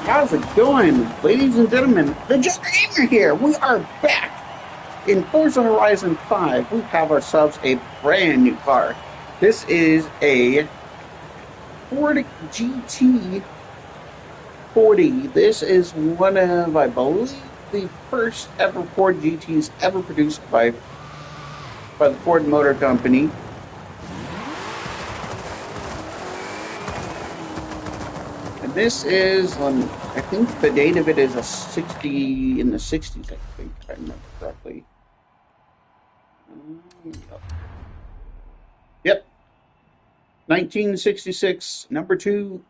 How's it going, ladies and gentlemen? The Just Gamer here. We are back in Forza Horizon 5. We have ourselves a brand new car. This is a Ford GT40. This is one of, I believe, the first ever Ford GTs ever produced by the Ford Motor Company. And this is, I think the date of it is a 60 in the 60s, I think, if I remember correctly. Yep, 1966, number 2,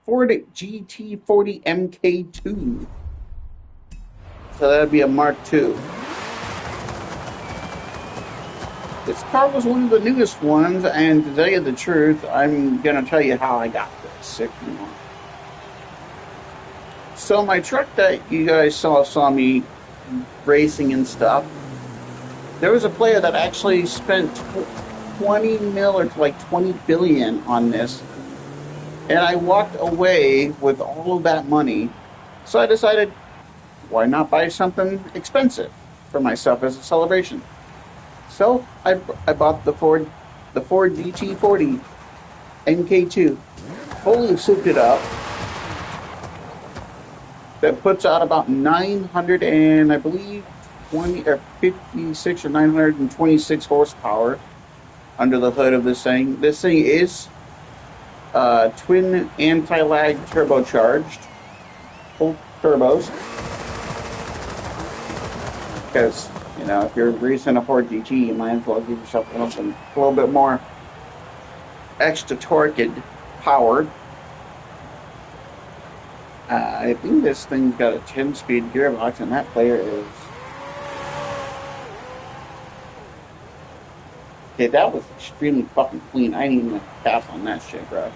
Ford GT40 MK2. So that'd be a Mark II. This car was one of the newest ones, and to tell you the truth, I'm going to tell you how I got this, if you want. So my truck that you guys saw me racing and stuff, there was a player that actually spent 20 mil or like 20 billion on this, and I walked away with all of that money. So I decided, why not buy something expensive for myself as a celebration? So I bought the Ford GT40 MK2, fully souped it up. That puts out about 900 and I believe 20 or 56 or 926 horsepower under the hood of this thing. This thing is twin anti-lag turbocharged, full turbos. Because, you know, if you're racing a Ford GT, you might as well give yourself a little bit more extra torque and power. I think this thing's got a 10-speed gearbox, and that player is... Okay, that was extremely fucking clean. I didn't even pass on that shit, bro.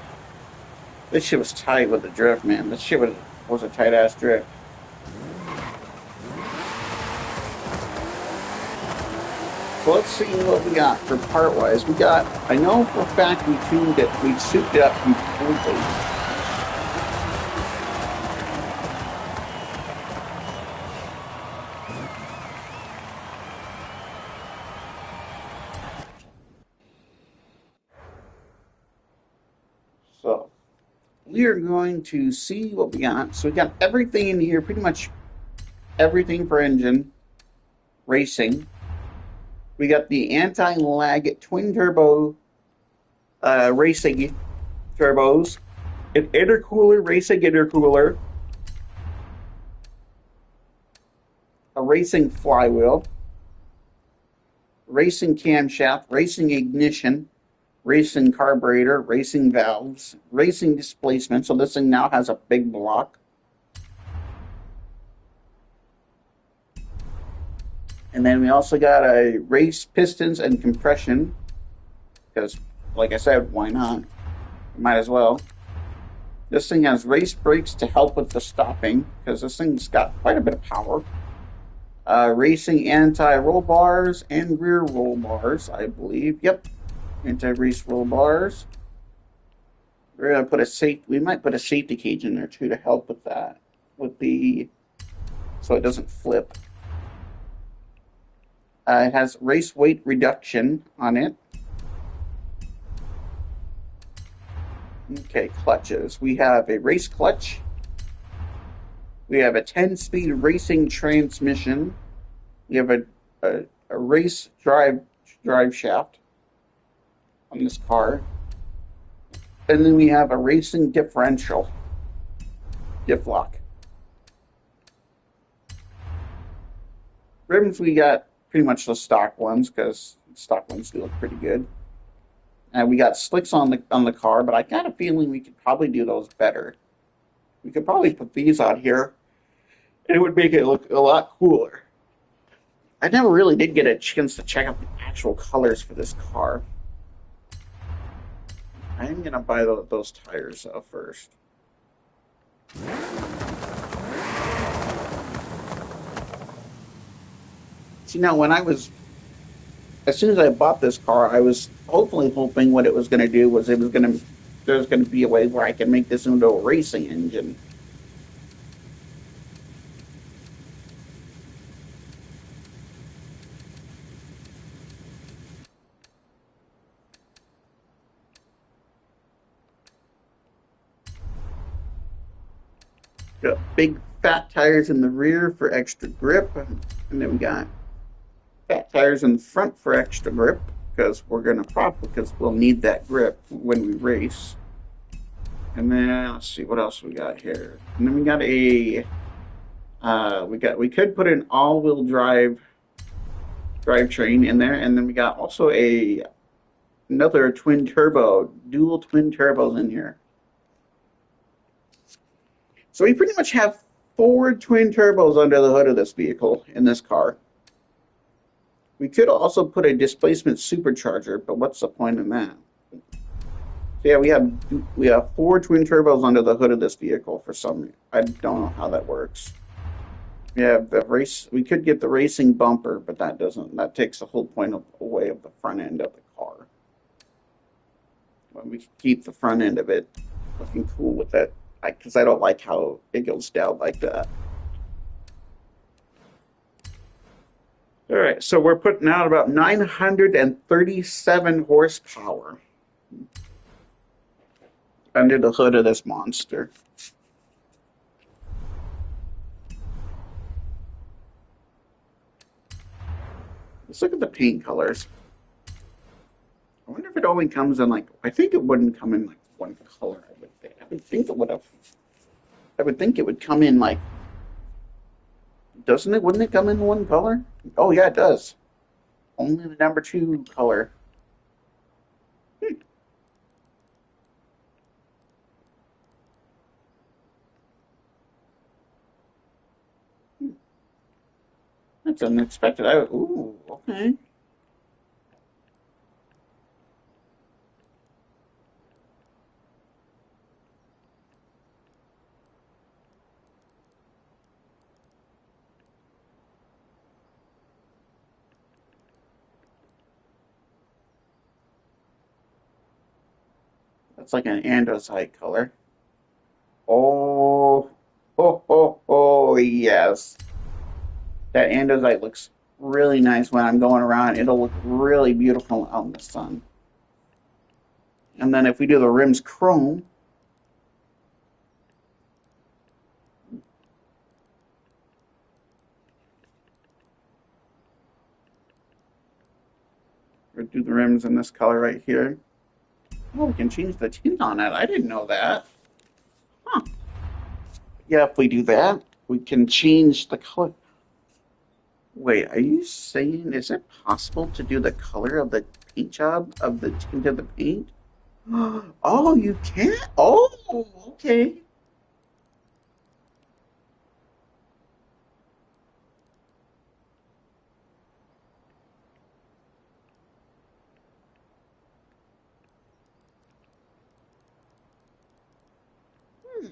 This shit was tight with the drift, man. This shit was a tight-ass drift. So let's see what we got for part-wise. We got... I know for a fact we tuned it. We souped it up completely. So, we are going to see what we got. So we got everything in here, pretty much everything for engine, racing. We got the anti-lag twin turbo racing turbos, an intercooler, racing intercooler, a racing flywheel, racing camshaft, racing ignition, racing carburetor, racing valves, racing displacement. So this thing now has a big block. And then we also got a race pistons and compression. Because, like I said, why not? Might as well. This thing has race brakes to help with the stopping. Because this thing's got quite a bit of power. Racing anti-roll bars and rear roll bars, I believe. Yep. Anti-race roll bars. We're gonna put we might put a safety cage in there too to help with that. So it doesn't flip. It has race weight reduction on it. Okay, clutches. We have a race clutch. We have a 10-speed racing transmission. We have a race drive shaft on this car. And then we have a racing differential. Diff lock. Rims, we got pretty much the stock ones, because stock ones do look pretty good. And we got slicks on the car, but I got a feeling we could probably do those better. We could probably put these on here, and it would make it look a lot cooler. I never really did get a chance to check out the actual colors for this car. I'm going to buy those tires first. See, now as soon as I bought this car, I was hoping what it was going to do was there's going to be a way where I can make this into a racing engine. Got big fat tires in the rear for extra grip, and then we got fat tires in the front for extra grip because we'll need that grip when we race. And then let's see what else we got here. And then we got we could put an all-wheel drivetrain in there, and then we got also another dual twin turbos in here. So we pretty much have 4 twin turbos under the hood of this vehicle in this car. We could also put a displacement supercharger, but what's the point in that? So yeah, we have 4 twin turbos under the hood of this vehicle for some reason. I don't know how that works. Yeah, we could get the racing bumper, but that takes the whole point away of the front end of the car. Well, we could keep the front end of it looking cool with that, because I don't like how it goes down like that. All right, so we're putting out about 937 horsepower under the hood of this monster. Let's look at the paint colors. I wonder if it only comes in I think it wouldn't come in one color. I would think it would have. I would think it would come in doesn't it? Wouldn't it come in one color? Oh yeah, it does. Only the number 2 color. Hmm. That's unexpected. Ooh, okay. That's like an andesite color. Oh, yes. That andesite looks really nice when I'm going around. It'll look really beautiful out in the sun. And then if we do the rims chrome, or do the rims in this color right here. Oh, we can change the tint on it. I didn't know that. Huh. Yeah, if we do that, we can change the color. Wait, are you saying, is it possible to do the color of the paint job of the tint of the paint? Oh, you can? Oh, okay. Hmm.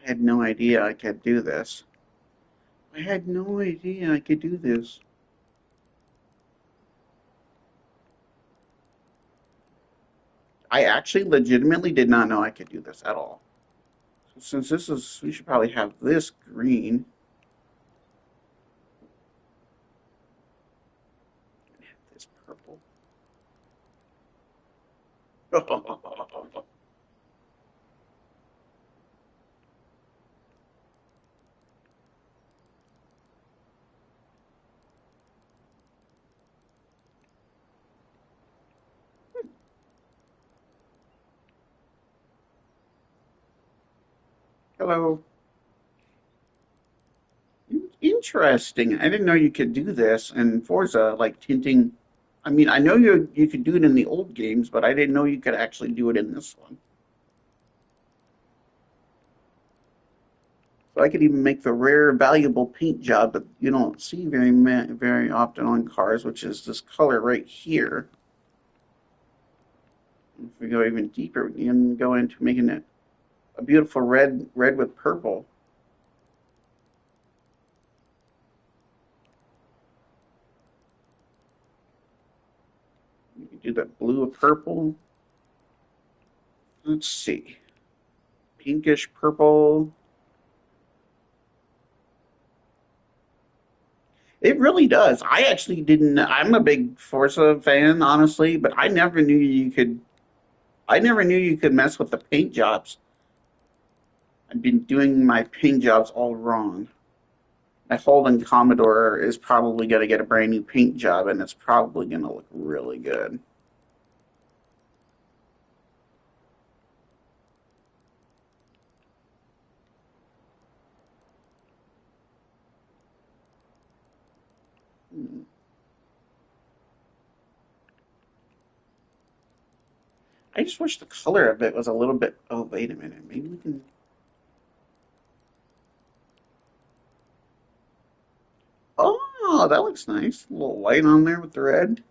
I had no idea I could do this. I had no idea I could do this. I actually legitimately did not know I could do this at all. So since we should probably have this green. This purple. Hello. Interesting. I didn't know you could do this in Forza, like tinting. I mean, I know you could do it in the old games, but I didn't know you could actually do it in this one. So I could even make the rare, valuable paint job that you don't see very often on cars, which is this color right here. If we go even deeper, we can go into making it a beautiful red with purple. You can do that blue with purple. Let's see. Pinkish purple. It really does. I actually didn't. I'm a big Forza fan, honestly, but I never knew you could. I never knew you could mess with the paint jobs. I've been doing my paint jobs all wrong. My Holden Commodore is probably going to get a brand new paint job, and it's probably going to look really good. Hmm. I just wish the color of it was a little bit. Oh, wait a minute. Maybe we can. Oh, that looks nice. A little white on there with the red.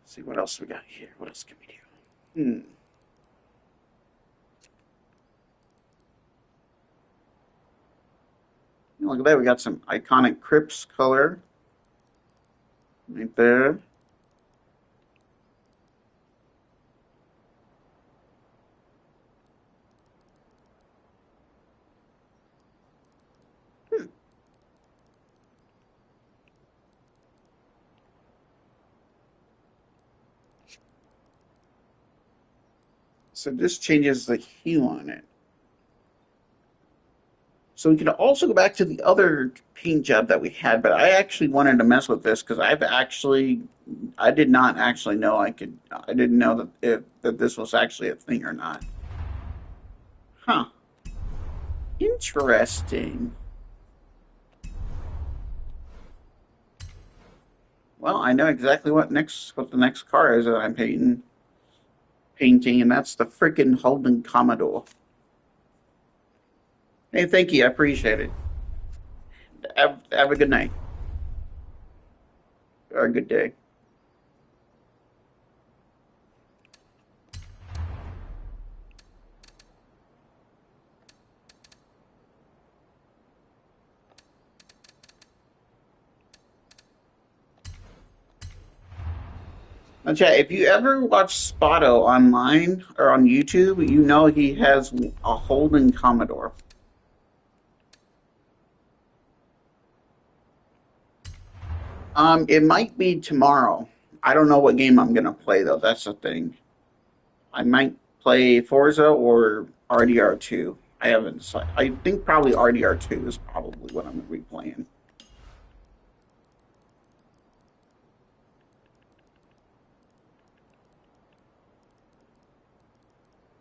Let's see what else we got here. What else can we do? Look at that. We got some iconic Crips color right there. Hmm. So this changes the hue on it. So we can also go back to the other paint job that we had, but I actually wanted to mess with this because I did not actually know I didn't know that this was actually a thing or not. Huh. Interesting. Well, I know exactly what the next car is that I'm painting, and that's the freaking Holden Commodore. Hey, thank you. I appreciate it. Have a good night or a good day. Now, chat, if you ever watch Spotto online or on YouTube, you know he has a Holden Commodore. It might be tomorrow. I don't know what game I'm gonna play though. That's the thing. I might play Forza or RDR2. I haven't decided. I think probably RDR2 is probably what I'm gonna be playing.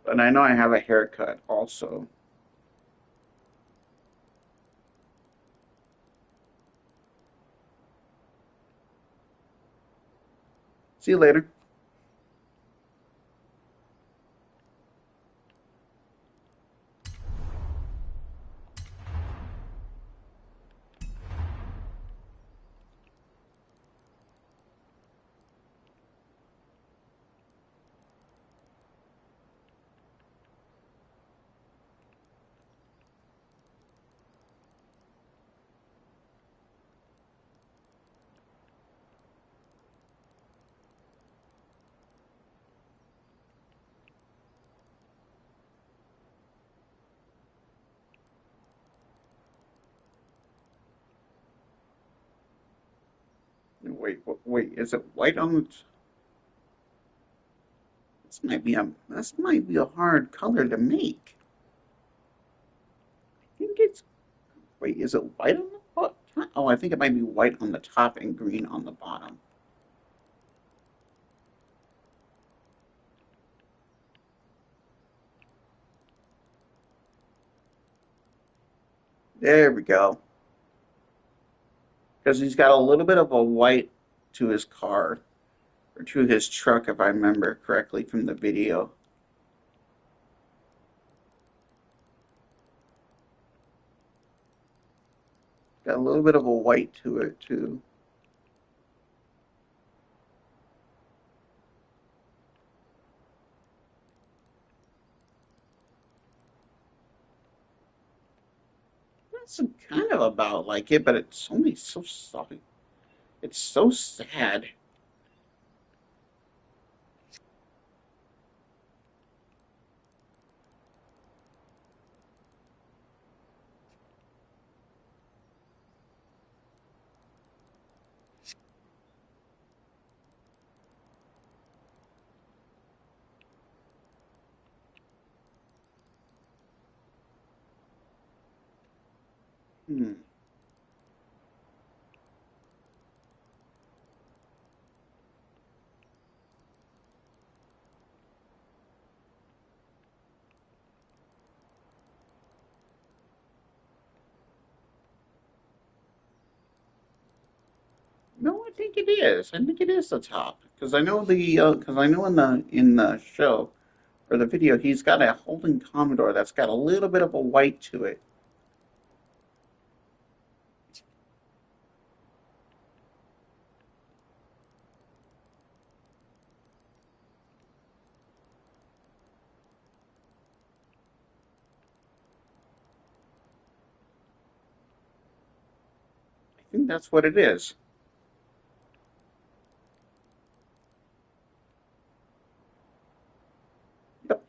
But I know I have a haircut also. See you later. Wait. Is it white on the? This might be a hard color to make. I think it's Wait, is it white on the top? Oh, I think it might be white on the top and green on the bottom. There we go. Because he's got a little bit of a white to his car, or to his truck, if I remember correctly from the video. Got a little bit of a white to it, too. That's kind of about like it, but it's only so sorry. It's so sad. Hmm. No, I think it is. I think it is the top because I know because I know in the show or the video he's got a Holden Commodore that's got a little bit of a white to it. I think that's what it is. Yep.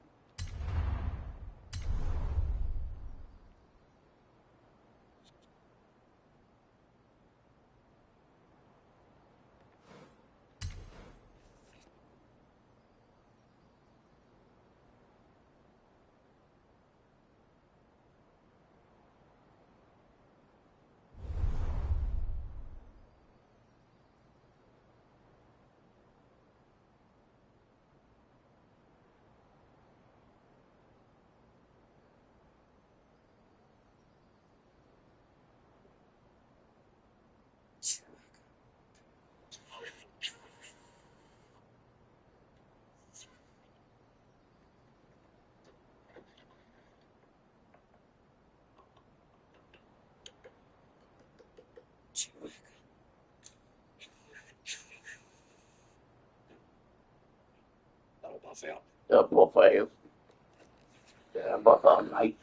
Double five. Yeah, buff out night.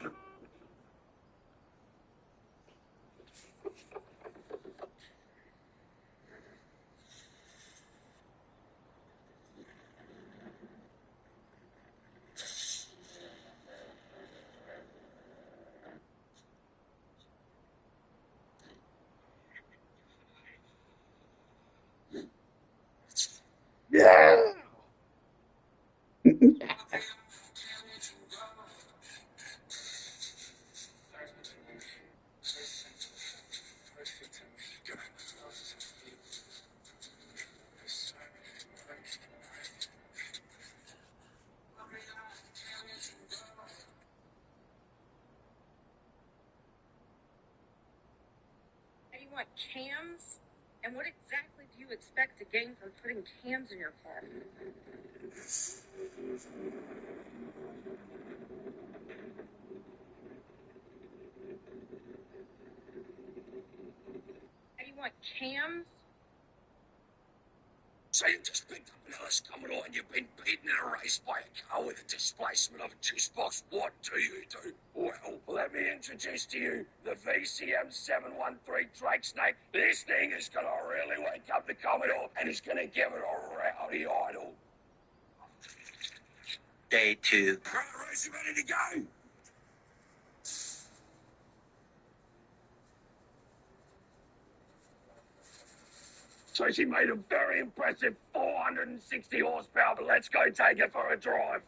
Yeah. And you want cams? And what exactly do you expect to gain from putting cams in your car? And you want cams? So you just picked up an Alice Commodore and you've been beaten in a race by a car with a displacement of a juice box. What do you do? Well, let me introduce to you the VCM 713 Drake Snake. This thing is going to really wake up the Commodore and it's going to give it a rowdy idle. Day 2. Right, Rose, you ready to go? So she made a very impressive 460 horsepower, but let's go take it for a drive.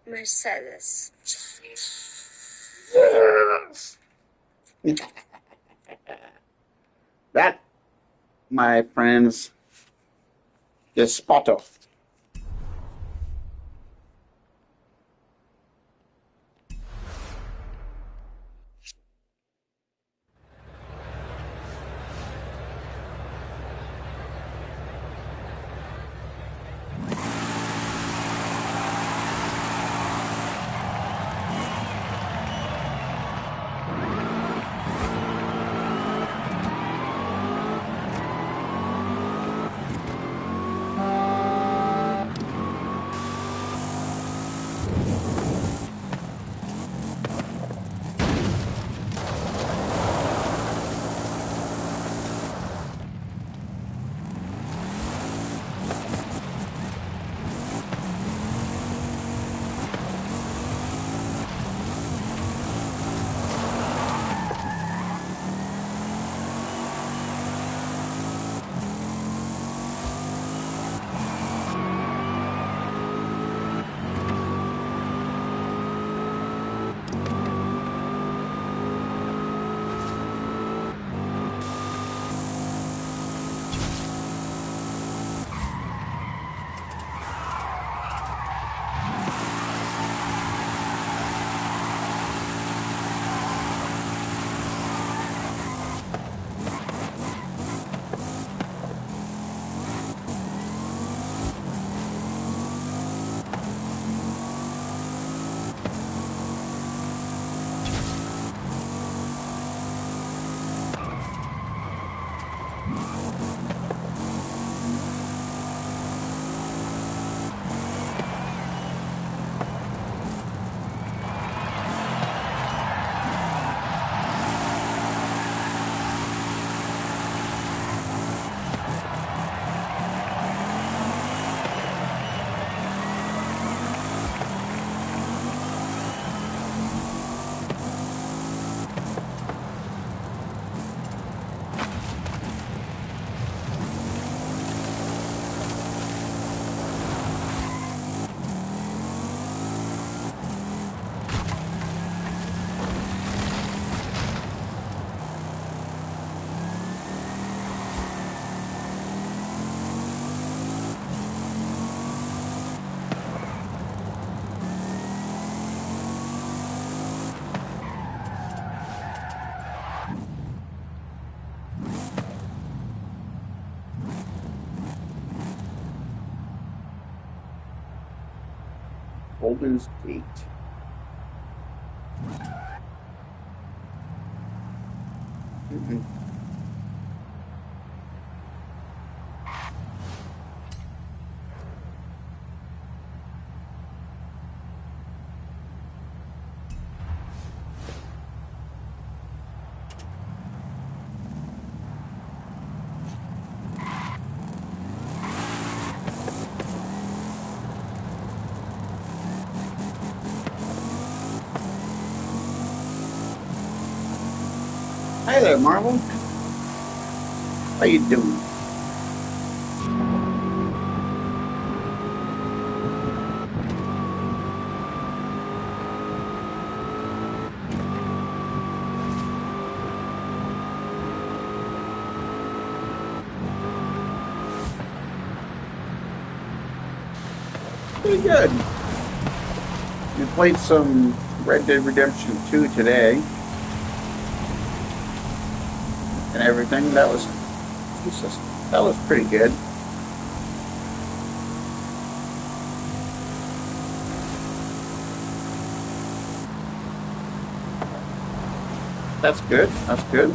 Mercedes. Yes. That, my friends, is Spoto. Beholder's Gate. Mm-mm. Hi there, Marvel. How you doing? Pretty good. We played some Red Dead Redemption 2 today and everything. That was Jesus. That was pretty good. That's good. That's good.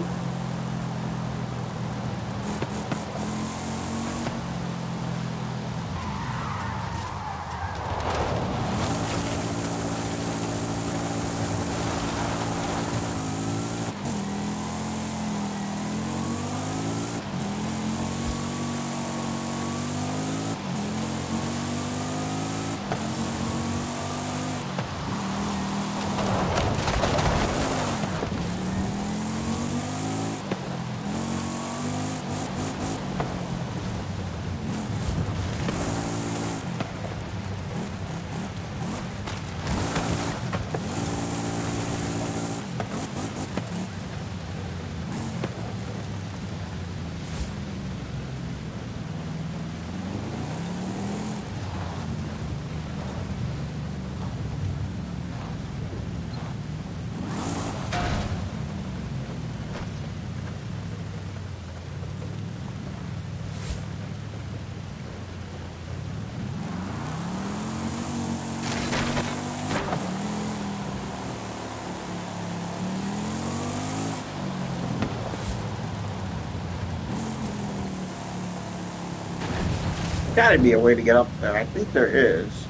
Gotta be a way to get up there. I think there is.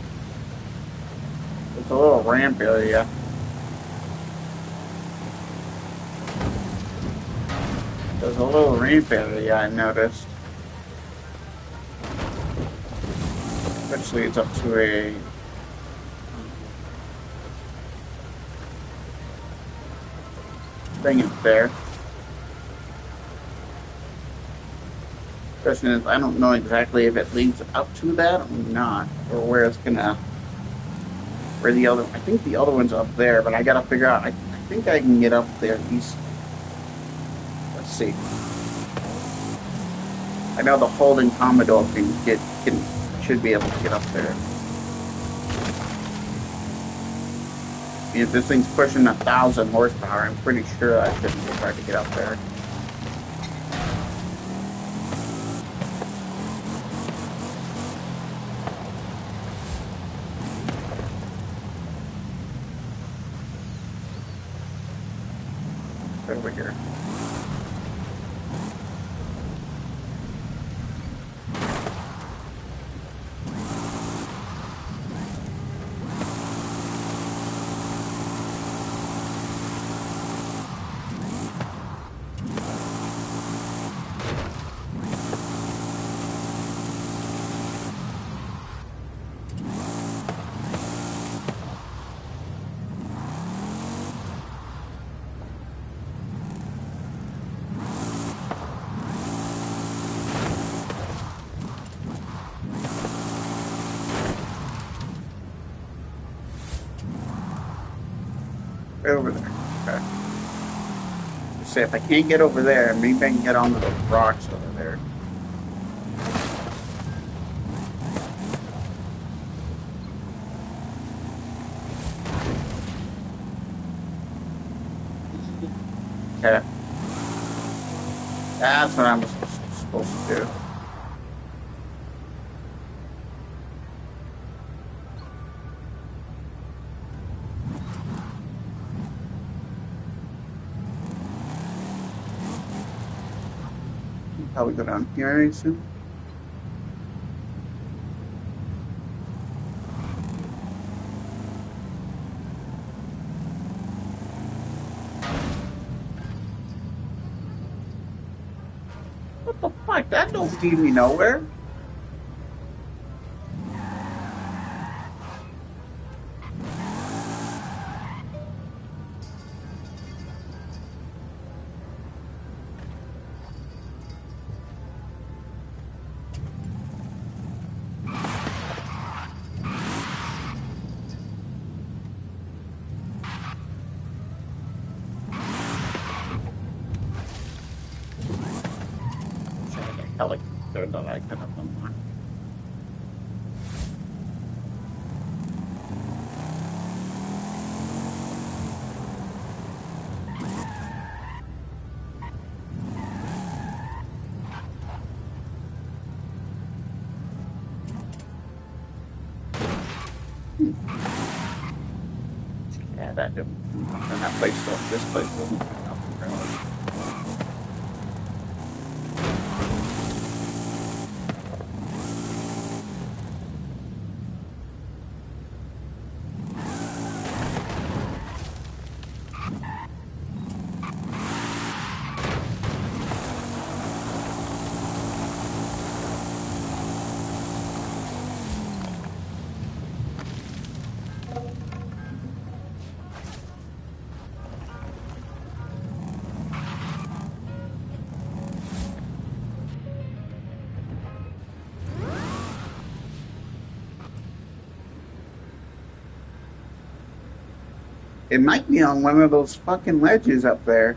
It's a little ramp area. There's a little ramp area I noticed. Eventually it's up to a thing up there. Question is, I don't know exactly if it leads up to that or not, or where it's gonna, where the other, I think the other one's up there, but I gotta figure out, I think I can get up there east. Let's see. I know the Holden Commodore should be able to get up there. I mean, if this thing's pushing 1,000 horsepower, I'm pretty sure I should be able to get up there. Over here. Right over there. Okay. Let's see, if I can't get over there, maybe I can get onto those rocks over there. Okay. That's what I'm supposed to do. probably go down here very soon. What the fuck? That don't lead me nowhere. Helicopter that I could have done. Yeah, that didn't. And that place don't. This place doesn't. Nothing really. It might be on one of those fucking ledges up there.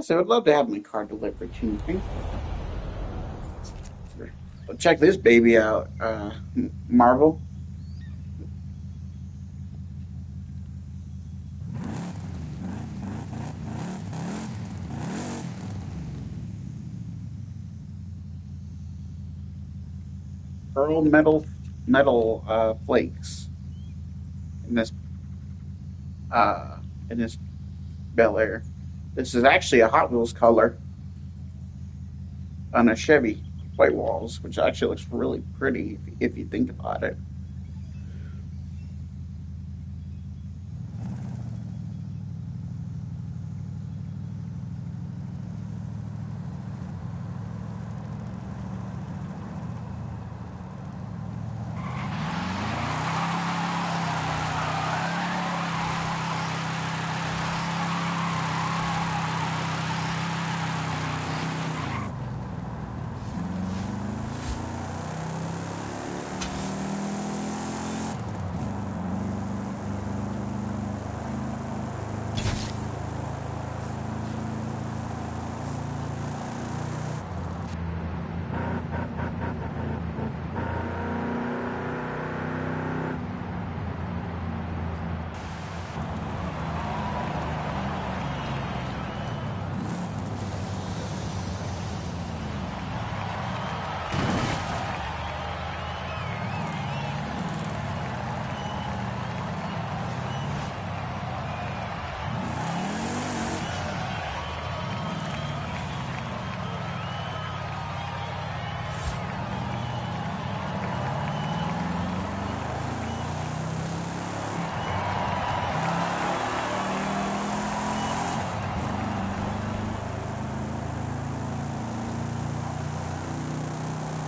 Yes, I would love to have my car delivered to me. Well, check this baby out, Marvel. Pearl metal flakes in this uh, in this Bel Air. This is actually a Hot Wheels color on a Chevy white walls, which actually looks really pretty if you think about it.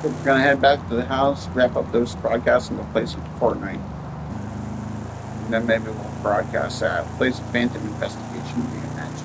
We're gonna head back to the house, wrap up those broadcasts, and go play some Fortnite. And then maybe we'll broadcast that. Play some Phantom Investigation rematch.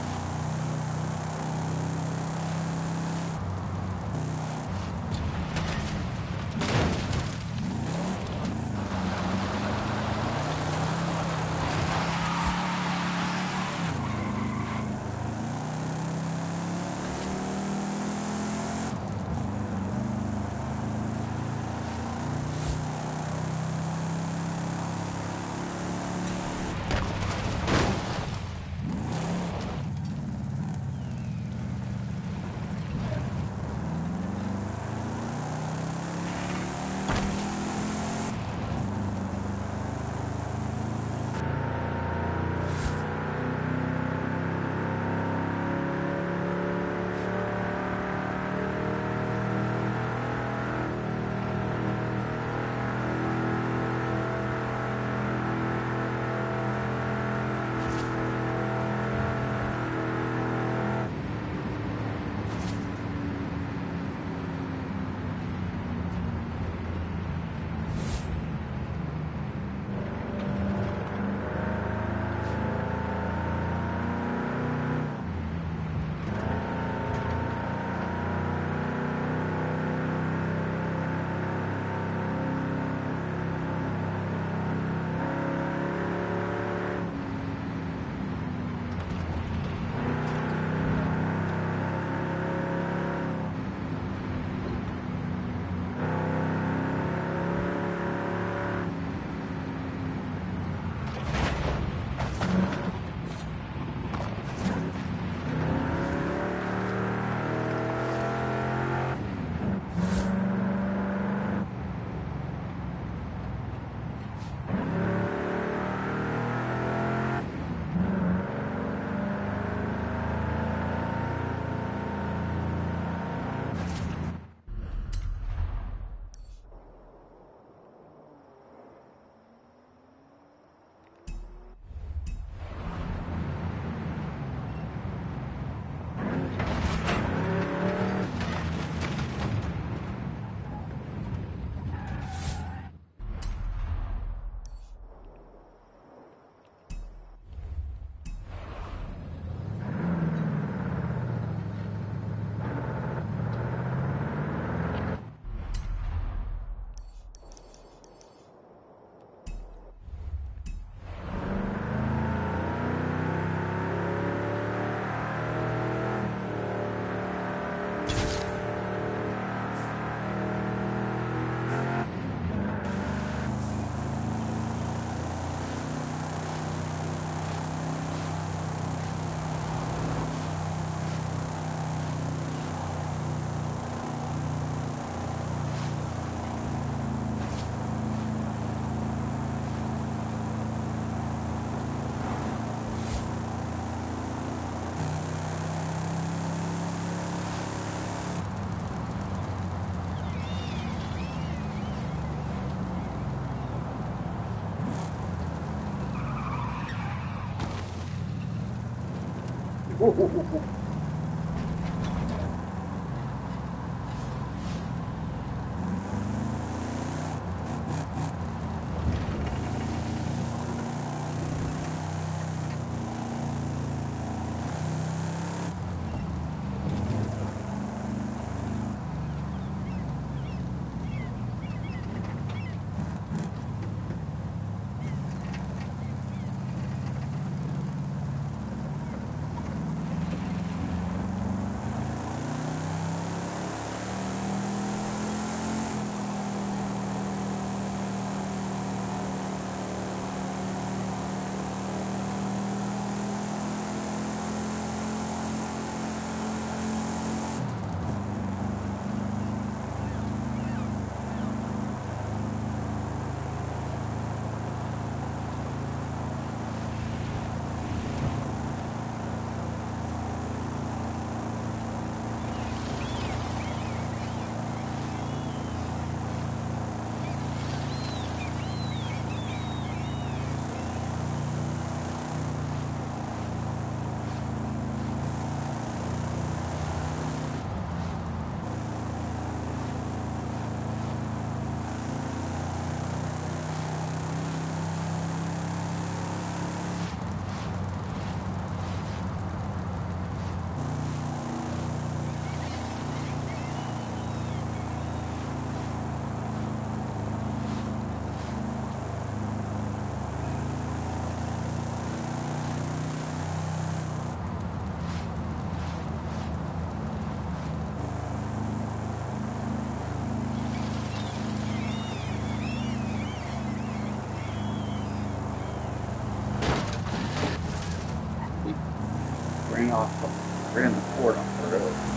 Ran the cord off the road.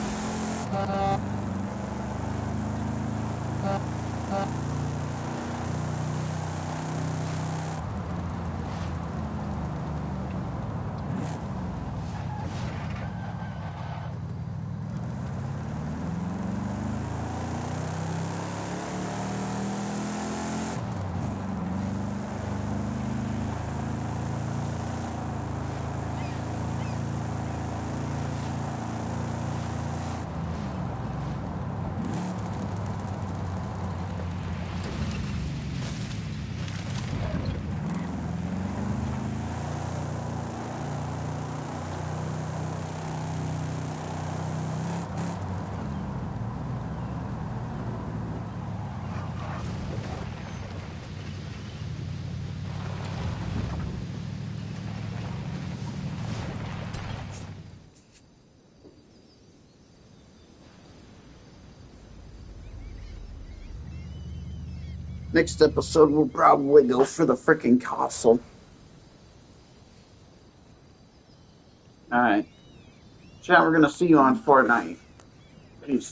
Next episode, we'll probably go for the freaking castle. Alright. Chat, we're going to see you on Fortnite.